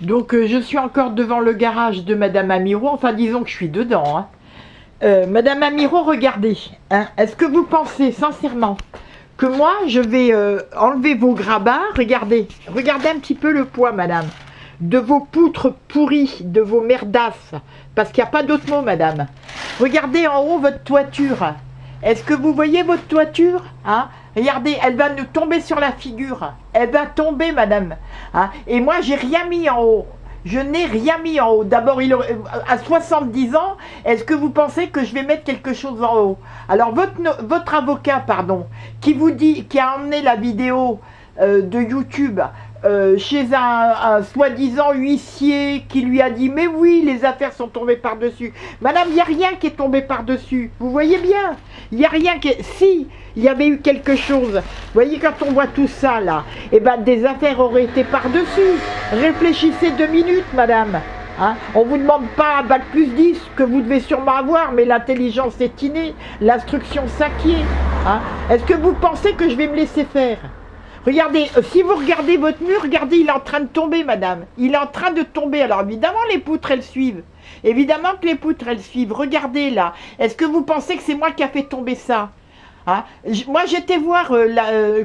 Donc je suis encore devant le garage de Madame Amiro, enfin disons que je suis dedans. Hein. Madame Amiro, regardez, hein, est-ce que vous pensez sincèrement que moi je vais enlever vos grabats? Regardez, regardez un petit peu le poids, madame, de vos poutres pourries, de vos merdasses, parce qu'il n'y a pas d'autre mot, madame. Regardez en haut votre toiture. Est-ce que vous voyez votre toiture, hein? Regardez, elle va nous tomber sur la figure. Elle va tomber, madame. Hein? Et moi, j'ai rien mis en haut. Je n'ai rien mis en haut. D'abord, à 70 ans, est-ce que vous pensez que je vais mettre quelque chose en haut? Alors, votre avocat, pardon, qui vous dit, qui a emmené la vidéo de YouTube chez un soi-disant huissier qui lui a dit « Mais oui, les affaires sont tombées par-dessus. » Madame, il n'y a rien qui est tombé par-dessus. Vous voyez bien, il n'y a rien qui est... Si, il y avait eu quelque chose. Vous voyez, quand on voit tout ça, là, eh ben, des affaires auraient été par-dessus. Réfléchissez 2 minutes, madame. Hein, on ne vous demande pas un bac plus 10 que vous devez sûrement avoir, mais l'intelligence est innée, l'instruction s'acquiert. Hein. Est-ce que vous pensez que je vais me laisser faire? Regardez, si vous regardez votre mur, regardez, il est en train de tomber, madame. Il est en train de tomber. Alors, évidemment, les poutres, elles suivent. Évidemment que les poutres, elles suivent. Regardez, là. Est-ce que vous pensez que c'est moi qui a fait tomber ça? Hein, moi j'étais voir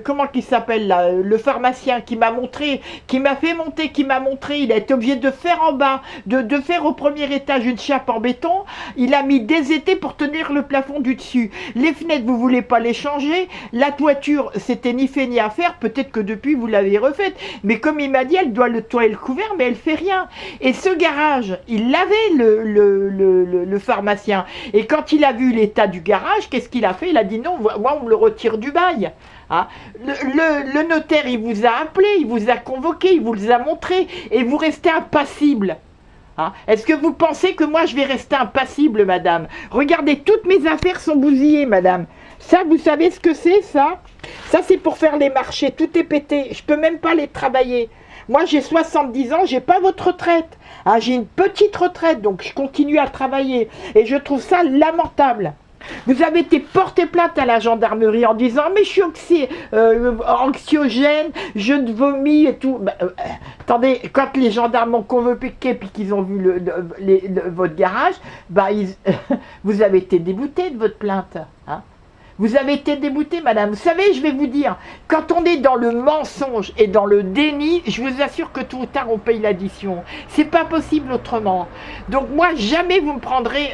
comment il s'appelle là, le pharmacien qui m'a montré, qui m'a fait monter, qui m'a montré, il a été obligé de faire en bas, de faire au premier étage une chape en béton, il a mis des étais pour tenir le plafond du dessus. Les fenêtres vous voulez pas les changer, la toiture c'était ni fait ni à faire, peut-être que depuis vous l'avez refaite, mais comme il m'a dit elle doit le toit et le couvert mais elle fait rien. Et ce garage, il l'avait le pharmacien, et quand il a vu l'état du garage, qu'est-ce qu'il a fait? Il a dit non, moi on me le retire du bail. Hein. Le notaire il vous a appelé, il vous a convoqué, il vous a montré et vous restez impassible. Hein. Est-ce que vous pensez que moi je vais rester impassible, madame? Regardez, toutes mes affaires sont bousillées, madame. Ça, vous savez ce que c'est, ça? Ça, c'est pour faire les marchés, tout est pété, je peux même pas les travailler. Moi, j'ai 70 ans, j'ai pas votre retraite. Hein. J'ai une petite retraite, donc je continue à travailler. Et je trouve ça lamentable. Vous avez été porté plainte à la gendarmerie en disant « Mais je suis anxiogène, je vomis et tout. » Attendez, quand les gendarmes m'ont convoqué puis qu'ils ont vu votre garage, vous avez été débouté de votre plainte. Hein. Vous avez été débouté, madame. Vous savez, je vais vous dire, quand on est dans le mensonge et dans le déni, je vous assure que tôt ou tard, on paye l'addition. C'est pas possible autrement. Donc moi, jamais vous me prendrez,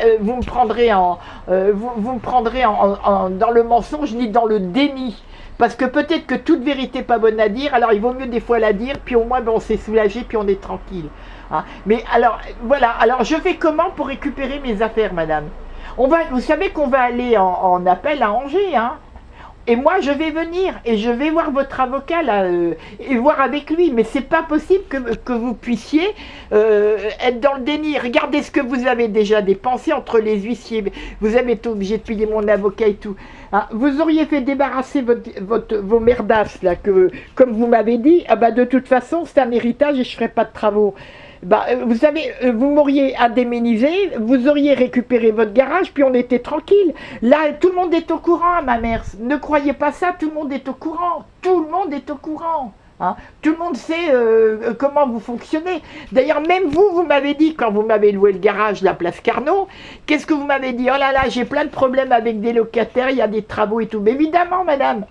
dans le mensonge ni dans le déni. Parce que peut-être que toute vérité n'est pas bonne à dire, alors il vaut mieux des fois la dire, puis au moins on s'est soulagé, puis on est tranquille. Hein. Mais alors, voilà, alors je fais comment pour récupérer mes affaires, madame? Vous savez qu'on va aller en appel à Angers, hein? Et moi, je vais venir et je vais voir votre avocat là et voir avec lui. Mais c'est pas possible que vous puissiez être dans le déni. Regardez ce que vous avez déjà dépensé entre les huissiers. Vous avez été obligé de payer mon avocat et tout. Hein? Vous auriez fait débarrasser vos merdasses là, comme vous m'avez dit. Ah bah de toute façon, c'est un héritage et je ferai pas de travaux. Vous savez, vous m'auriez indemnisé, vous auriez récupéré votre garage, puis on était tranquille. Là, tout le monde est au courant, ma mère. Ne croyez pas ça, tout le monde est au courant. Tout le monde est au courant. Hein. Tout le monde sait comment vous fonctionnez. D'ailleurs, même vous m'avez dit, quand vous m'avez loué le garage, la place Carnot, qu'est-ce que vous m'avez dit? Oh là là, j'ai plein de problèmes avec des locataires, il y a des travaux et tout. Mais évidemment, madame.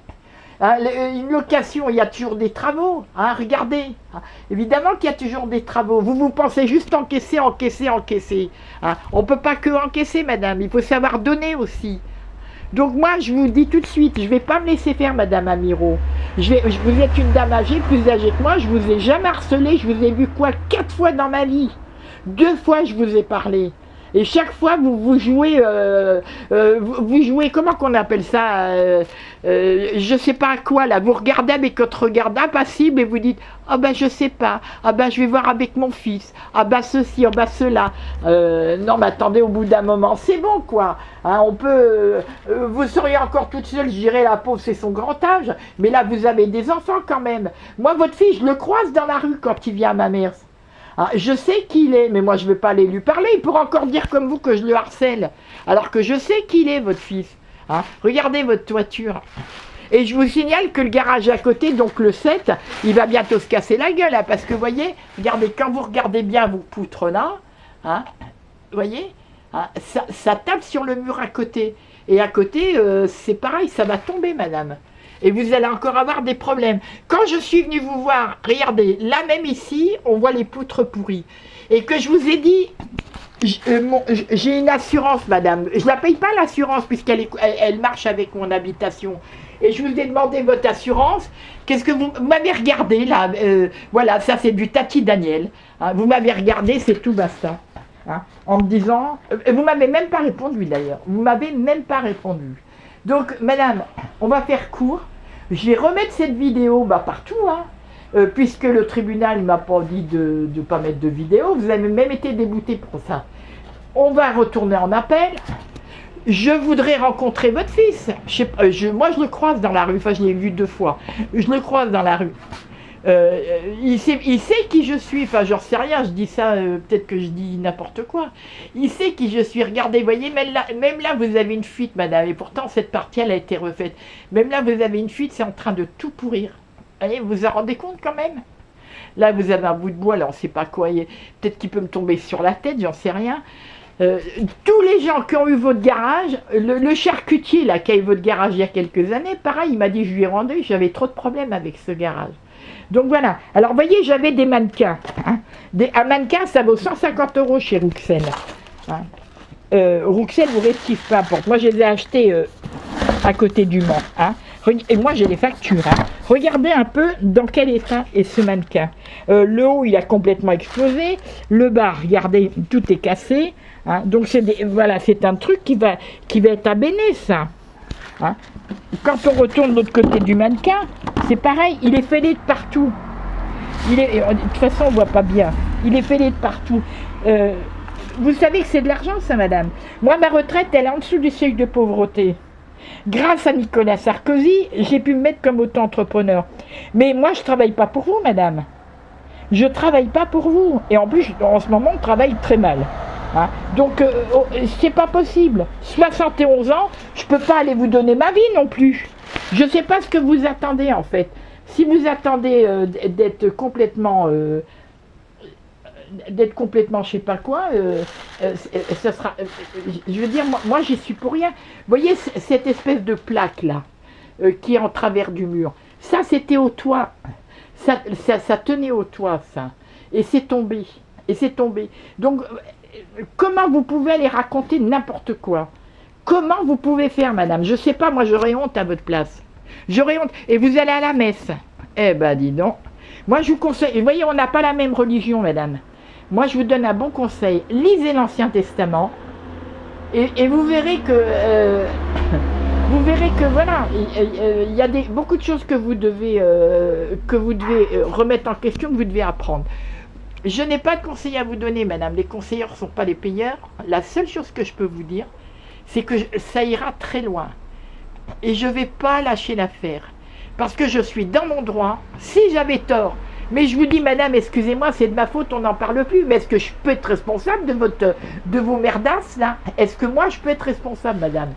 Hein, une location, il y a toujours des travaux, hein, regardez. Hein, évidemment qu'il y a toujours des travaux. Vous pensez juste encaisser, encaisser, encaisser. Hein, on ne peut pas que encaisser, madame. Il faut savoir donner aussi. Donc moi, je vous dis tout de suite, je ne vais pas me laisser faire, madame Amiro. Vous êtes une dame âgée, plus âgée que moi. Je ne vous ai jamais harcelé. Je vous ai vu quoi 4 fois dans ma vie. 2 fois, je vous ai parlé. Et chaque fois, vous jouez, comment qu'on appelle ça, je sais pas à quoi, là, vous regardez avec votre regard impassible et vous dites, ah ben je sais pas, ah ben je vais voir avec mon fils, ah ben ceci, ah ben cela. Non mais attendez, au bout d'un moment, c'est bon quoi. Hein, on peut, vous seriez encore toute seule, je dirais la pauvre c'est son grand âge, mais là vous avez des enfants quand même. Moi votre fils, je le croise dans la rue quand il vient à ma mère. Ah, je sais qui il est, mais moi je ne vais pas aller lui parler, il pourra encore dire comme vous que je le harcèle, alors que je sais qui il est, votre fils. Hein. Regardez votre toiture. Et je vous signale que le garage à côté, donc le 7, il va bientôt se casser la gueule, hein, parce que vous voyez, regardez, quand vous regardez bien vos poutres là, hein, vous voyez, hein, ça tape sur le mur à côté. Et à côté, c'est pareil, ça va tomber, madame. Et vous allez encore avoir des problèmes. Quand je suis venue vous voir, regardez, là même ici, on voit les poutres pourries. Et que je vous ai dit, j'ai une assurance, madame. Je ne la paye pas, l'assurance, puisqu'elle marche avec mon habitation. Et je vous ai demandé votre assurance. Qu'est-ce que vous m'avez regardé, là? Voilà, ça c'est du Tati Daniel. Hein, vous m'avez regardé, c'est tout, basta. Hein, en me disant... vous m'avez même pas répondu, d'ailleurs. Vous m'avez même pas répondu. Donc, madame, on va faire court. Je vais remettre cette vidéo partout, hein. Puisque le tribunal ne m'a pas dit de ne pas mettre de vidéo, vous avez même été débouté pour ça. On va retourner en appel. Je voudrais rencontrer votre fils. Moi, je le croise dans la rue. Enfin, je l'ai vu 2 fois. Je le croise dans la rue. Il sait qui je suis. Enfin, j'en sais rien. Je dis ça, peut-être que je dis n'importe quoi. Il sait qui je suis. Regardez, vous voyez, même là, vous avez une fuite, madame. Et pourtant, cette partie, elle a été refaite. Même là, vous avez une fuite. C'est en train de tout pourrir. Allez, vous vous en rendez compte quand même? Là, vous avez un bout de bois, là, on ne sait pas quoi. Peut-être qu'il peut me tomber sur la tête, j'en sais rien. Tous les gens qui ont eu votre garage, le charcutier, là, qui a eu votre garage il y a quelques années, pareil, il m'a dit, je lui ai rendu, j'avais trop de problèmes avec ce garage. Donc voilà. Alors, vous voyez, j'avais des mannequins. Hein. Un mannequin, ça vaut 150 € chez Rouxel. Hein. Rouxel ou Restif, peu importe. Moi, je les ai achetés à côté du Mans. Hein. Et moi, j'ai les factures. Hein. Regardez un peu dans quel état est ce mannequin. Le haut, il a complètement explosé. Le bas, regardez, tout est cassé. Hein. Donc, voilà, c'est un truc qui va être abéné, ça. Hein. Quand on retourne de l'autre côté du mannequin, c'est pareil, il est fêlé de partout. De toute façon, on ne voit pas bien. Il est fêlé de partout. Vous savez que c'est de l'argent, ça, madame. Moi, ma retraite, elle est en dessous du seuil de pauvreté. Grâce à Nicolas Sarkozy, j'ai pu me mettre comme auto-entrepreneur. Mais moi, je ne travaille pas pour vous, madame. Je ne travaille pas pour vous. Et en plus, en ce moment, on travaille très mal. Hein. Donc, c'est pas possible. 71 ans, je ne peux pas aller vous donner ma vie non plus. Je ne sais pas ce que vous attendez, en fait. Si vous attendez d'être complètement... je sais pas quoi, ça sera, je veux dire, moi j'y suis pour rien. Vous voyez cette espèce de plaque là, qui est en travers du mur, ça c'était au toit, ça tenait au toit ça, et c'est tombé, donc comment vous pouvez aller raconter n'importe quoi? Comment vous pouvez faire, madame? Je sais pas, moi j'aurais honte à votre place, j'aurais honte, et vous allez à la messe, eh ben dis donc, moi je vous conseille, vous voyez on n'a pas la même religion, madame. Moi, je vous donne un bon conseil. Lisez l'Ancien Testament et vous verrez que voilà, il y a beaucoup de choses que vous devez remettre en question, que vous devez apprendre. Je n'ai pas de conseil à vous donner, madame. Les conseillers ne sont pas les payeurs. La seule chose que je peux vous dire, c'est que ça ira très loin. Et je ne vais pas lâcher l'affaire. Parce que je suis dans mon droit. Si j'avais tort, mais je vous dis, madame, excusez-moi, c'est de ma faute, on n'en parle plus. Mais est-ce que je peux être responsable de vos merdasses, là? Est-ce que moi, je peux être responsable, madame?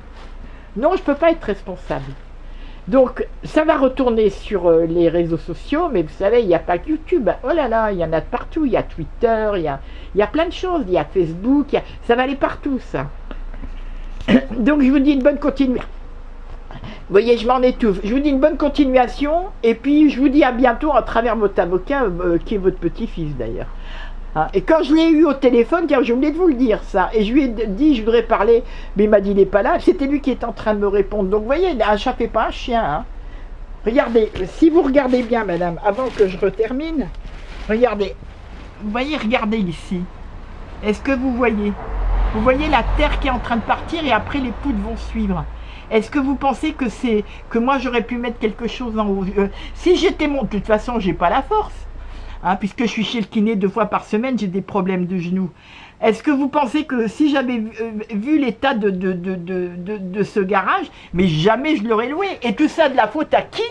Non, je ne peux pas être responsable. Donc, ça va retourner sur les réseaux sociaux, mais vous savez, il n'y a pas que YouTube. Oh là là, il y en a de partout. Il y a Twitter, il y a plein de choses. Il y a Facebook, ça va aller partout, ça. Donc, je vous dis une bonne continuation. Vous voyez, je m'en étouffe. Je vous dis une bonne continuation, et puis je vous dis à bientôt à travers votre avocat, qui est votre petit-fils d'ailleurs. Hein, et quand je l'ai eu au téléphone, j'ai oublié de vous le dire ça, et je lui ai dit, je voudrais parler, mais il m'a dit, il n'est pas là, c'était lui qui est en train de me répondre. Donc vous voyez, un chat fait pas un chien. Hein. Regardez, si vous regardez bien, madame, avant que je retermine, regardez, vous voyez, regardez ici. Est-ce que vous voyez? Vous voyez la terre qui est en train de partir, et après les poutres vont suivre. Est-ce que vous pensez que moi j'aurais pu mettre quelque chose en haut? Si j'étais de toute façon, j'ai pas la force, hein, puisque je suis chez le kiné 2 fois par semaine, j'ai des problèmes de genoux. Est-ce que vous pensez que si j'avais vu l'état de ce garage, mais jamais je l'aurais loué? Et tout ça de la faute à qui?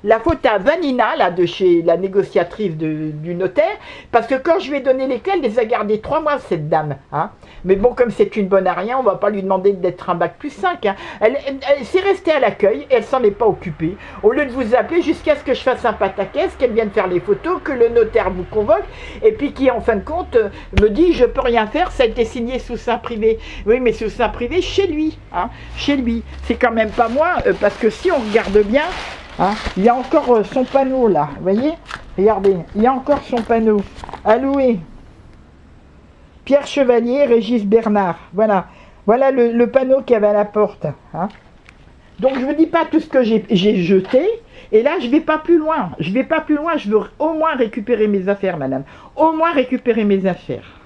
la faute à Vanina, là, de chez la négociatrice du notaire, parce que quand je lui ai donné les clés, elle les a gardées 3 mois, cette dame. Hein. Mais bon, comme c'est une bonne à rien, on va pas lui demander d'être un bac plus 5. Hein. Elle s'est restée à l'accueil et elle s'en est pas occupée. Au lieu de vous appeler jusqu'à ce que je fasse un pataquès, qu'elle vienne faire les photos, que le notaire vous convoque, et puis qui, en fin de compte, me dit, je peux rien faire, ça a été signé sous sein privé. Oui, mais sous sein privé, chez lui. Hein, chez lui. C'est quand même pas moi, parce que si on regarde bien, hein, il y a encore son panneau là, vous voyez? Regardez, il y a encore son panneau. À louer. Pierre Chevalier, Régis Bernard. Voilà. Voilà le panneau qu'il y avait à la porte. Hein. Donc je ne vous dis pas tout ce que j'ai jeté. Et là, je ne vais pas plus loin. Je ne vais pas plus loin. Je veux au moins récupérer mes affaires, madame. Au moins récupérer mes affaires.